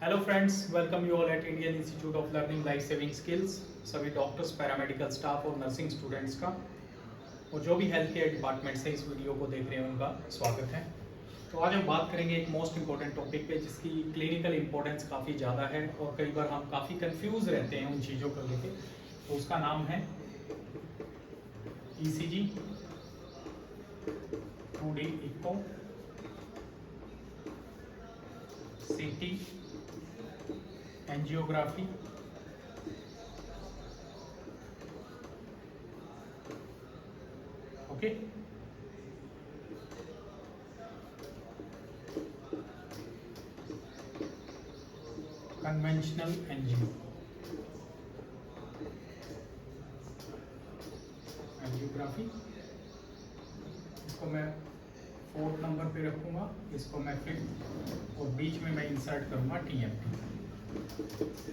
Hello friends, welcome you all at Indian institute of learning life saving skills. सभी doctors, paramedical staff और nursing students का और जो भी हेल्थ केयर डिपार्टमेंट से इस वीडियो को देख रहे हैं उनका स्वागत है। तो आज हम बात करेंगे एक मोस्ट इंपॉर्टेंट टॉपिक पे जिसकी क्लिनिकल इंपॉर्टेंस काफ़ी ज़्यादा है और कई बार हम काफ़ी कंफ्यूज रहते हैं उन चीज़ों को लेके। तो उसका नाम है ECG, 2D इको, CT, angiography, okay. Conventional angiography, इसको मैं 4th नंबर पे रखूंगा, इसको मैं 5th और बीच में मैं इंसर्ट करूंगा TMT,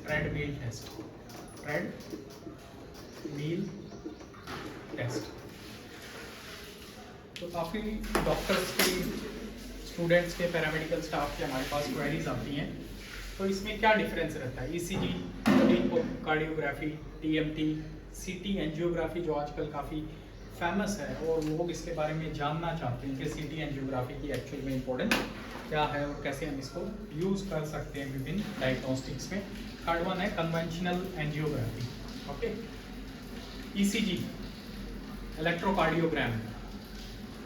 treadmill test, treadmill test. तो काफ़ी डॉक्टर्स के, स्टूडेंट्स के, पैरामेडिकल स्टाफ के हमारे पास क्वेरीज आती हैं। तो इसमें क्या डिफरेंस रहता है? ECG, cardiography, TMT, CT angiography जो आजकल काफ़ी फेमस है और लोग इसके बारे में जानना चाहते हैं कि CT एंजियोग्राफी की एक्चुअल में इम्पोर्टेंस क्या है और कैसे हम इसको यूज़ कर सकते हैं विभिन्न डायग्नोस्टिक्स में। थर्ड वन है conventional angiography, okay. ECG, electrocardiogram.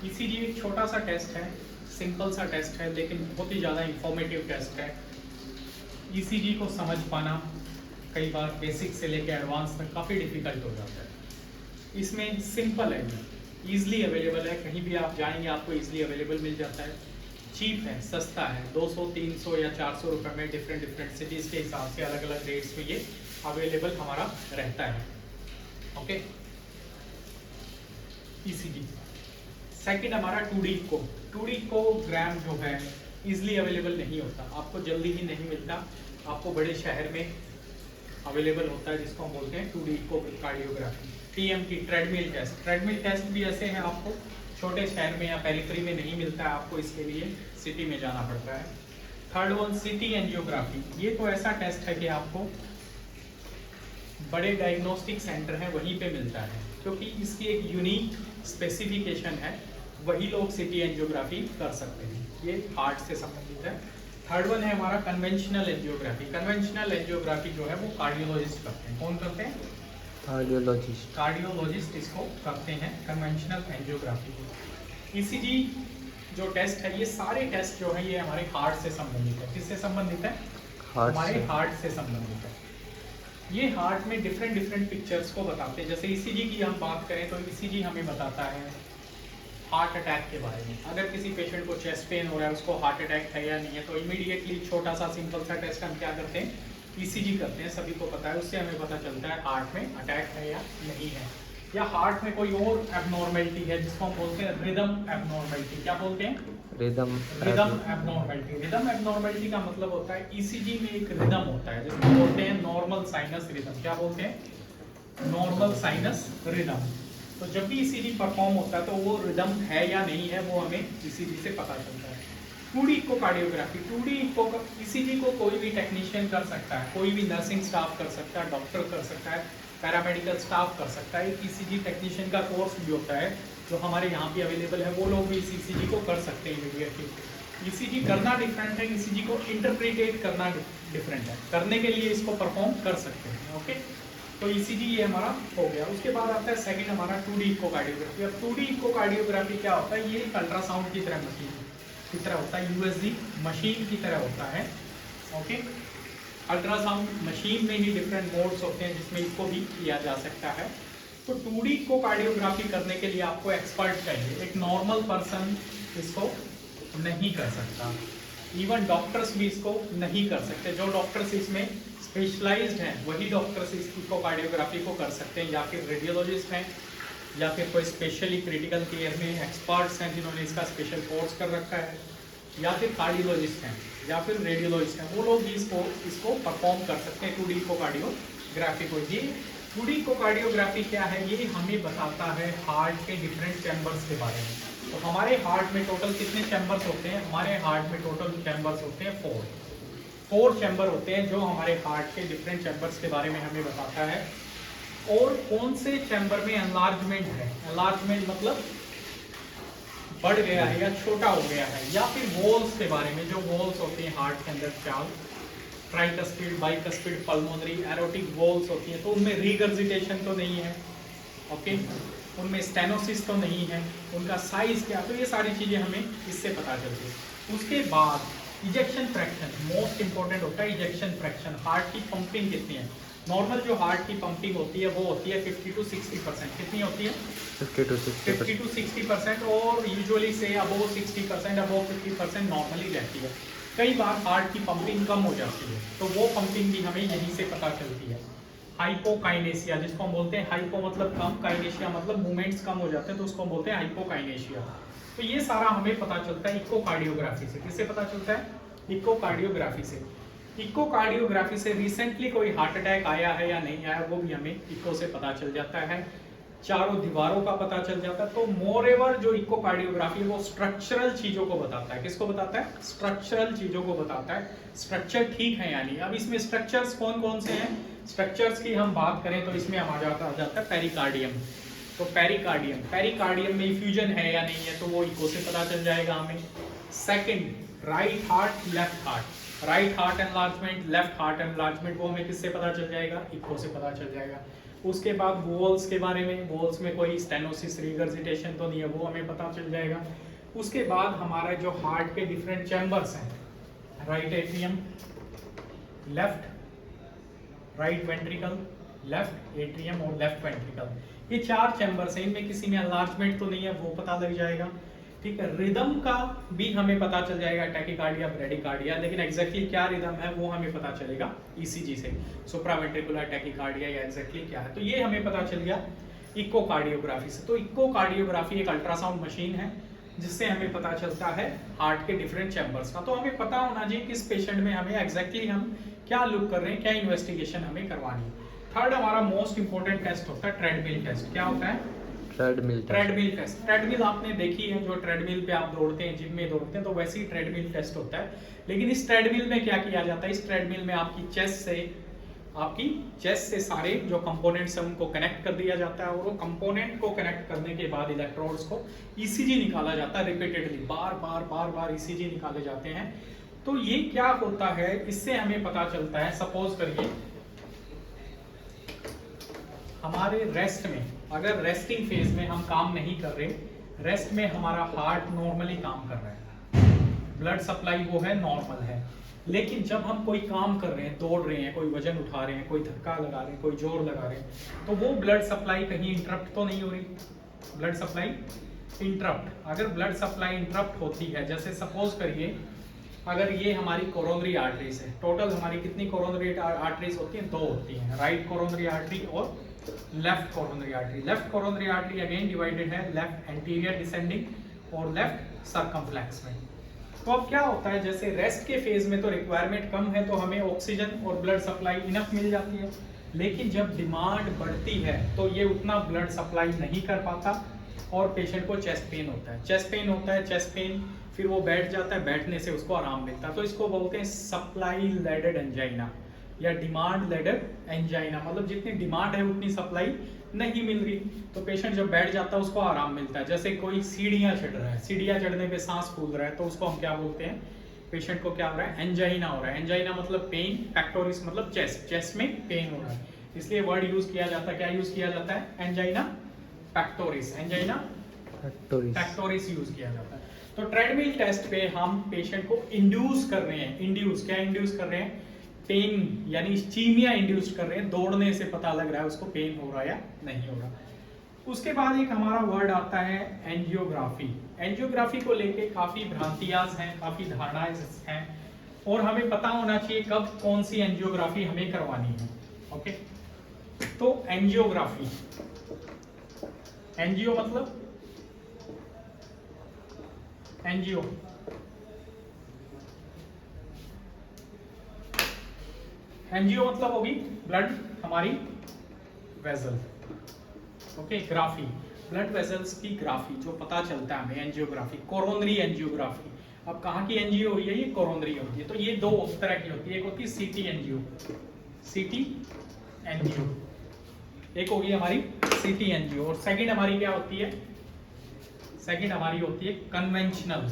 ECG एक छोटा सा टेस्ट है, सिंपल सा टेस्ट है, लेकिन बहुत ही ज़्यादा इंफॉर्मेटिव टेस्ट है। ECG को समझ पाना कई बार बेसिक से लेकर एडवांस तक काफ़ी डिफिकल्ट हो जाता है। इसमें सिंपल है, ईजिली अवेलेबल है, कहीं भी आप जाएंगे आपको ईजिली अवेलेबल मिल जाता है, चीप है, सस्ता है, 200, 300 या 400 रुपये में डिफरेंट सिटीज़ के हिसाब से अलग अलग रेट्स में ये अवेलेबल हमारा रहता है, ओके। ECG। सेकंड हमारा 2D को, 2D को ग्राम जो है ईजिली अवेलेबल नहीं होता, आपको जल्दी ही नहीं मिलता, आपको बड़े शहर में अवेलेबल होता है जिसको हम बोलते हैं 2D को cardiography. TMT, treadmill test, treadmill test भी ऐसे हैं, आपको छोटे शहर में या पेरिफेरी में नहीं मिलता है, आपको इसके लिए सिटी में जाना पड़ता है। थर्ड वन CT एंजियोग्राफी, ये तो ऐसा टेस्ट है कि आपको बड़े डायग्नोस्टिक सेंटर हैं वहीं पे मिलता है, क्योंकि इसकी एक यूनिक स्पेसिफिकेशन है, वही लोग CT एंजियोग्राफी कर सकते हैं, ये हार्ट से संबंधित है। थर्ड वन है हमारा कन्वेंशनल एंजियोग्राफी। कन्वेंशनल एंजियोग्राफी जो है वो कार्डियोलॉजिस्ट करते हैं। कौन करते हैं? कार्डियोलॉजिस्ट इसको करते हैं, कन्वेंशनल एंजियोग्राफी। ECG जो टेस्ट है, ये सारे टेस्ट जो है ये हमारे हार्ट से संबंधित है। किससे संबंधित है? हमारे हार्ट से संबंधित है। ये हार्ट में डिफरेंट पिक्चर्स को बताते हैं। जैसे ECG की हम बात करें तो ECG हमें बताता है हार्ट अटैक के बारे में। अगर किसी पेशेंट को चेस्ट पेन हो रहा है, उसको हार्ट अटैक है या नहीं है, तो इमीडिएटली छोटा सा सिंपल सा टेस्ट हम क्या करते हैं? ECG करते हैं, सभी को पता है, उससे हमें पता चलता है हार्ट में अटैक है या नहीं है, या हार्ट में कोई और एबनॉर्मेलिटी है जिसको हम बोलते हैं रिदम एबनॉर्मेलिटी। क्या बोलते हैं? Rhythm abnormality. रिदम एबनॉर्मेलिटी का मतलब होता है ECG में एक रिदम होता है जिसको बोलते हैं नॉर्मल साइनस रिदम। क्या बोलते हैं? Normal sinus rhythm. तो जब भी ECG परफॉर्म होता है तो वो रिदम है या नहीं है वो हमें ECG से पता चलता है। 2D eco cardiography, 2D eco ECG को कोई भी टेक्नीशियन कर सकता है, कोई भी नर्सिंग स्टाफ कर सकता है, डॉक्टर कर सकता है, पैरामेडिकल स्टाफ कर सकता है। एक ECG टेक्नीशियन का कोर्स भी होता है जो हमारे यहाँ पे अवेलेबल है, वो लोग भी इस ECG को कर सकते हैं इमीडिएटली। ECG करना डिफरेंट है, ECG को इंटरप्रिटेट करना डिफरेंट है। करने के लिए इसको परफॉर्म कर सकते हैं, ओके। तो ECG ये हमारा हो गया। उसके बाद आता है सेकंड हमारा 2D इको कार्डियोग्राफी। अब 2D इको कार्डियोग्राफी क्या होता है? ये एक अल्ट्रासाउंड की तरह मशीन की तरह होता है, USG मशीन की तरह होता है, ओके। अल्ट्रासाउंड मशीन में ही डिफरेंट मोड्स होते हैं जिसमें इसको भी किया जा सकता है। तो 2D इको कार्डियोग्राफी करने के लिए आपको एक्सपर्ट चाहिए, एक नॉर्मल पर्सन इसको नहीं कर सकता, इवन डॉक्टर्स भी इसको नहीं कर सकते। जो डॉक्टर्स इसमें स्पेशलाइज्ड हैं वही डॉक्टर्स इसको कार्डियोग्राफी को कर सकते हैं, या फिर रेडियोलॉजिस्ट हैं, या फिर कोई स्पेशली क्रिटिकल केयर में एक्सपर्ट्स हैं जिन्होंने इसका स्पेशल कोर्स कर रखा है, या फिर कार्डियोलॉजिस्ट हैं, या फिर रेडियोलॉजिस्ट हैं, वो लोग भी इसको परफॉर्म कर सकते हैं 2D को कार्डियोग्राफी को। ये 2D को कार्डियोग्राफी क्या है? ये हमें बताता है हार्ट के डिफरेंट चैम्बर्स के बारे में। तो हमारे हार्ट में टोटल कितने चैम्बर्स होते हैं? हमारे हार्ट में टोटल चैम्बर्स होते हैं 4। 4 चैम्बर होते हैं जो हमारे हार्ट के डिफरेंट चैम्बर्स के बारे में हमें बताता है, और कौन से चैम्बर में एनलार्जमेंट है। एनलार्जमेंट मतलब बढ़ गया है या छोटा हो गया है, या फिर वॉल्स के बारे में, जो वॉल्स होती हैं हार्ट के अंदर, चाल tricuspid, bicuspid, pulmonary, aortic valves होती हैं, तो उनमें रिगर्जिटेशन तो नहीं है, ओके, उनमें स्टेनोसिस तो नहीं है, उनका साइज क्या, तो ये सारी चीजें हमें इससे पता चलती है। उसके बाद इजेक्शन फ्रैक्शन मोस्ट इंपॉर्टेंट होता है। इजेक्शन फ्रैक्शन, हार्ट की पंपिंग कितनी है। नॉर्मल जो हार्ट की पंपिंग होती है वो होती है 50 to 60%। कितनी होती है? 50 to 60%, और यूजुअली से अबोव 60%, अबोव 50% नॉर्मली रहती है। कई बार हार्ट की पंपिंग कम हो जाती है, तो वो पंपिंग भी हमें यहीं से पता चलती है। हाइपोकाइनेशिया, जिसको हम बोलते हैं, हाइपो मतलब कम, काइनेशिया मतलब मूवमेंट्स कम हो जाते हैं, तो उसको हम बोलते हैं हाइपोकाइनेशिया। तो ये सारा हमें पता चलता है इकोकार्डियोग्राफी से। किससे पता चलता है? इकोकार्डियोग्राफी से। इकोकार्डियोग्राफी से रिसेंटली कोई हार्ट अटैक आया है या नहीं आया, वो भी हमें इको से पता चल जाता है। चारों दीवारों का पता चल जाता है। तो मोरेवर जो इकोकार्डियोग्राफी है वो स्ट्रक्चरल चीजों को बताता है। किसको बताता है? स्ट्रक्चरल चीजों को बताता है, स्ट्रक्चर ठीक है या नहीं। अब इसमें स्ट्रक्चर्स कौन कौन से हैं? स्ट्रक्चर्स की हम बात करें तो इसमें आ जाता है पेरिकार्डियम। तो पेरिकार्डियम में इफ्यूजन है या नहीं है, तो वो इको से पता चल जाएगा हमें। Second, right heart, left heart, right heart enlargement, left heart enlargement, वो हमें किससे पता चल जाएगा? इको से पता चल जाएगा। उसके बाद वॉल्स के बारे में, वॉल्स में कोई स्टेनोसिस, रिगर्जिटेशन तो नहीं है, वो हमें पता चल जाएगा। उसके बाद हमारा जो हार्ट के डिफरेंट चैम्बर्स हैं, right atrium, left right ventricle, left atrium और लेफ्ट वेंट्रिकल, ये 4 चैम्बर्स हैं। इनमें किसी में एनलार्जमेंट तो नहीं है, वो पता लग जाएगा। ठीक है, रिदम का भी हमें पता चल जाएगा, टैकीकार्डिया, ब्रेडिकार्डिया, लेकिन एग्जैक्टली क्या रिदम है वो हमें पता चलेगा ईसीजी से। सुप्रावेंट्रिकुलर टैकीकार्डिया या एग्जैक्टली क्या है, तो ये हमें पता चल गया इकोकार्डियोग्राफी से। तो इकोकार्डियोग्राफी एक अल्ट्रासाउंड मशीन है जिससे हमें पता चलता है हार्ट के डिफरेंट चैम्बर्स का। तो हमें पता होना चाहिए किस पेशेंट में हमें एग्जैक्टली हम क्या लुक कर रहे हैं, क्या इन्वेस्टिगेशन हमें करवानी है। थर्ड हमारा मोस्ट इंपोर्टेंट टेस्ट होता है ट्रेडमिल टेस्ट। क्या होता है? Treadmill test. ट्रेडमिल आपने देखी है, जो ट्रेडमिल पे आप दौड़ते हैं, जिम में दौड़ते हैं, तो वैसे ही ट्रेडमिल टेस्ट होता है। लेकिन इस ट्रेडमिल में क्या किया जाता है? इस ट्रेडमिल में आपकी चेस्ट से सारे जो कंपोनेंट्स हैं उनको कनेक्ट कर दिया जाता है, और वो कंपोनेंट को कनेक्ट करने के बाद इलेक्ट्रोड्स को ईसीजी निकाला जाता है रिपीटेडली, बार बार ईसीजी निकाले जाते हैं। तो ये क्या होता है, इससे हमें पता चलता है, सपोज करिए हमारे रेस्ट में, अगर रेस्टिंग फेज में हम काम नहीं कर रहे, रेस्ट में हमारा हार्ट नॉर्मली काम कर रहा है, ब्लड सप्लाई वो है नॉर्मल है, लेकिन जब हम कोई काम कर रहे हैं, दौड़ रहे हैं, कोई वजन उठा रहे हैं, कोई धक्का लगा रहे हैं, कोई जोर लगा रहे हैं, तो वो ब्लड सप्लाई कहीं इंटरप्ट तो नहीं हो रही? ब्लड सप्लाई इंटरप्ट, अगर ब्लड सप्लाई इंटरप्ट होती है, जैसे सपोज करिए अगर ये हमारी कोरोनरी आर्टरीज है, टोटल हमारी कितनी कोरोनरी आर्टरीज होती हैं? 2 होती हैं, राइट कोरोनरी आर्टरी और left coronary artery. Left coronary artery again divided है लेफ्ट एंटीरियर डिसेंडिंग और लेफ्ट सर्कमफ्लेक्स में। तो अब क्या होता है, जैसे रेस्ट के फेज में तो रिक्वायरमेंट कम है, तो हमें ऑक्सीजन और ब्लड सप्लाई इनफ मिल जाती है, लेकिन जब डिमांड बढ़ती है तो ये उतना ब्लड सप्लाई नहीं कर पाता और पेशेंट को चेस्ट पेन होता है। चेस्ट पेन फिर वो बैठ जाता है, बैठने से उसको आराम मिलता है, तो इसको बोलते हैं सप्लाई लेडेड एंजाइना या डिमांड लेडेड एंजाइना। मतलब जितनी डिमांड है उतनी सप्लाई नहीं मिल रही, तो पेशेंट जब बैठ जाता है उसको आराम मिलता है। जैसे कोई सीढ़ियाँ चढ़ रहा है, सीढ़ियाँ चढ़ने पे सांस फूल रहा है, तो उसको हम क्या बोलते हैं? पेशेंट को क्या हो रहा है? एंजाइना हो रहा है। एंजाइना मतलब पेन, पैक्टोरिस मतलब चेस्ट में पेन हो रहा है, इसलिए वर्ड यूज किया जाता है। क्या यूज किया जाता है? Angina pectoris, angina pectoris use किया जाता है। तो ट्रेडमिल टेस्ट पे हम पेशेंट को इंड्यूस कर रहे हैं, क्या इंड्यूस कर रहे हैं? पेन यानी इस्चीमिया इंड्यूस कर रहे हैं, दौड़ने से पता लग रहा है उसको पेन हो रहा है या नहीं हो रहा। उसके बाद एक हमारा वर्ड आता है एंजियोग्राफी। एंजियोग्राफी को लेके काफी भ्रांतियां हैं, काफी धारणाएं हैं, और हमें पता होना चाहिए कब कौन सी एंजियोग्राफी हमें करवानी है। ओके, तो एंजियोग्राफी, एंजियो मतलब एंजियो मतलब होगी ब्लड हमारी vessel. Okay, graphy blood vessels की ग्राफी जो पता चलता है हमें, एंजियोग्राफी। कोरोनरी एंजियोग्राफी, अब कहाँ की एनजीओ हुई है? ये कोरोनरी होती है। तो ये दो तरह की होती है, एक होती है सीटी एनजीओ, सीटी एनजीओ, एक होगी हमारी सीटी एनजीओ, और सेकंड हमारी क्या होती है? सेकंड हमारी होती है कन्वेंशनल,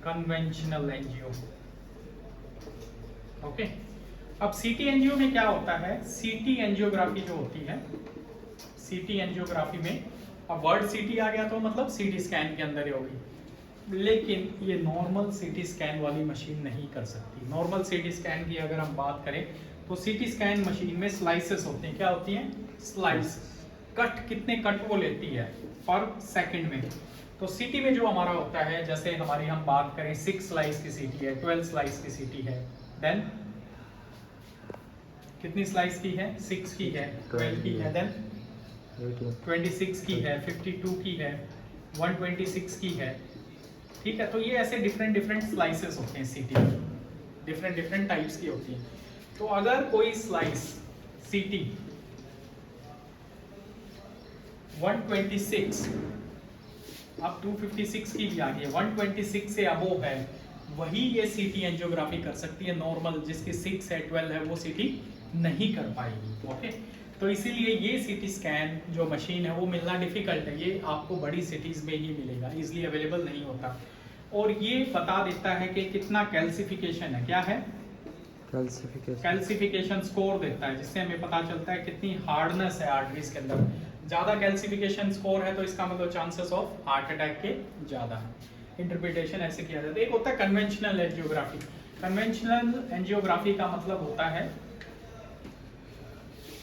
कन्वेंशनल एनजीओ। ओके, अब सीटी एनजीओ में क्या होता है? सीटी एंजियोग्राफी जो होती है, सीटी एंजियोग्राफी में, अब वर्ड सीटी आ गया तो मतलब सीटी स्कैन के अंदर ही होगी, लेकिन ये नॉर्मल सीटी स्कैन वाली मशीन नहीं कर सकती। नॉर्मल सीटी स्कैन की अगर हम बात करें तो सीटी स्कैन मशीन में स्लाइसेस होते हैं। क्या होती हैं? स्लाइस, कट, कितने कट वो लेती है पर सेकंड में। तो सीटी में जो हमारा होता है, जैसे हमारी हम बात करें 6 स्लाइस की सीटी है, 12 स्लाइस की सीटी है, देन कितनी स्लाइस की है? 6 की है, 12 की है, देन 26 की है, 52 की है, 126 की है। ठीक है, तो ये ऐसे डिफरेंट स्लाइसेस होते हैं सीटी, डिफरेंट टाइप्स की होती हैं। तो अगर कोई स्लाइस सीटी 126, अब 256 की भी आ गई है, 126 से अबोव है, वही ये सीटी एंजियोग्राफी कर सकती है। नॉर्मल जिसकी 6 है, 12 है, वो सीटी नहीं कर पाएगी। ओके, तो इसीलिए ये सीटी स्कैन जो मशीन है वो मिलना डिफिकल्ट है। ये आपको बड़ी सिटीज में ही मिलेगा, इजीली अवेलेबल नहीं होता। और ये बता देता है कि कितना कैल्सिफिकेशन है। क्या है? कैल्सिफिकेशन स्कोर देता है, जिससे हमें पता चलता है कितनी हार्डनेस है आर्टरीज के अंदर। ज्यादा कैल्सिफिकेशन स्कोर है तो इसका मतलब चांसेस ऑफ हार्ट अटैक के ज्यादा है। इंटरप्रिटेशन ऐसे किया जाता है। एक होता है कन्वेंशनल एंजियोग्राफी। कन्वेंशनल एंजियोग्राफी का मतलब होता है,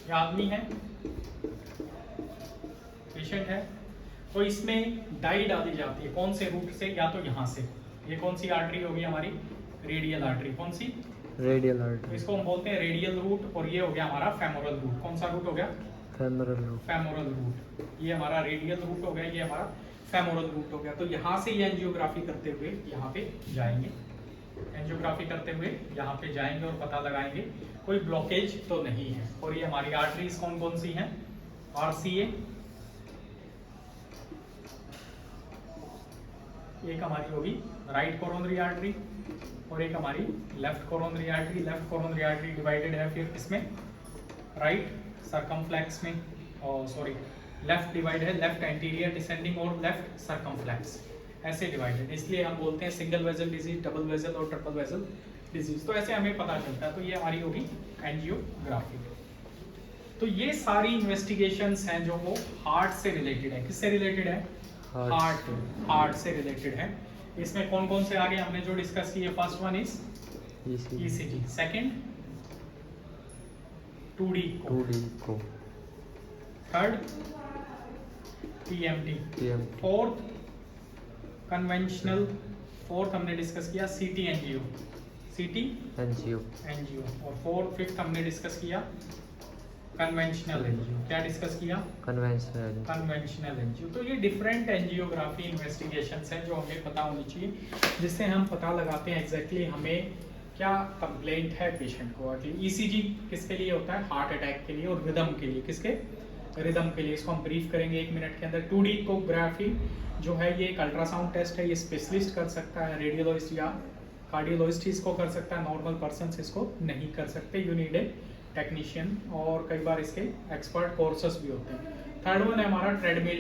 ये आदमी है, पेशेंट है, तो इसमें डाई डाली जाती है। कौन से रूट से? या तो यहाँ से, ये कौन सी आर्टरी होगी हमारी? Radial artery. कौन सी? Radial artery. इसको हम बोलते हैं रेडियल रूट, और ये हो गया हमारा फेमोरल रूट। कौन सा रूट हो गया? Femoral root. फेमोरल रूट, ये हमारा रेडियल रूट हो गया, ये हमारा फेमोरल रूट हो गया। तो यहाँ से ये एंजियोग्राफी करते हुए यहाँ पे जाएंगे, एंजियोग्राफी करते हुए यहाँ पे जाएंगे और पता लगाएंगे कोई ब्लॉकेज तो नहीं है। और ये हमारी आर्टरीज कौन कौन सी हैं? आरसीए, एक हमारी होगी राइट कोरोनरी आर्टरी, और एक हमारी left coronary artery. Left coronary artery divided है फिर इसमें राइट सरकमफ्लेक्स में, और सॉरी लेफ्ट डिवाइड है लेफ्ट एंटीरियर डिसेंडिंग और लेफ्ट सरकमफ्लेक्स, ऐसे डिवाइडेड। इसलिए हम बोलते हैं single vessel disease, double vessel और ट्रिपल वेजल डिजीज। तो ऐसे हमें पता चलता है। तो ये हमारी होगी एंजियोग्राफी। तो ये सारी इन्वेस्टिगेशंस हैं जो वो हार्ट से रिलेटेड है। किससे रिलेटेड है? हार्ट से रिलेटेड है। इसमें कौन कौन से आगे हमने जो डिस्कस किए? First one is ECG, second 2D को, third TMT, fourth conventional, fourth हमने डिस्कस किया सीटी एनजीओ, और फिफ्थ हमने डिस्कस किया कन्वेंशनल एनजीओ। क्या डिस्कस किया? Conventional NGO. तो ये डिफरेंट एंजियोग्राफी इन्वेस्टिगेशंस हैं जो हमें पता होनी चाहिए, जिससे हम पता लगाते हैं एग्जैक्टली हमें क्या कंप्लेंट है पेशेंट को। ईसीजी किसके लिए होता है? हार्ट अटैक के लिए और रिदम के लिए। किसके? रिदम के लिए। इसको हम ब्रीफ करेंगे 1 मिनट के अंदर। 2D इकोग्राफी जो है ये एक अल्ट्रासाउंड टेस्ट है, ये स्पेशलिस्ट कर सकता है, रेडियोलॉजिस्ट या कार्डियोलॉजिस्ट इसको कर सकता है, नॉर्मल पर्सन इसको नहीं कर सकते। यू नीड ए टेक्नीशियन, और कई बार इसके एक्सपर्ट कोर्सेस भी होते हैं। थर्ड वन है हमारा ट्रेडमिल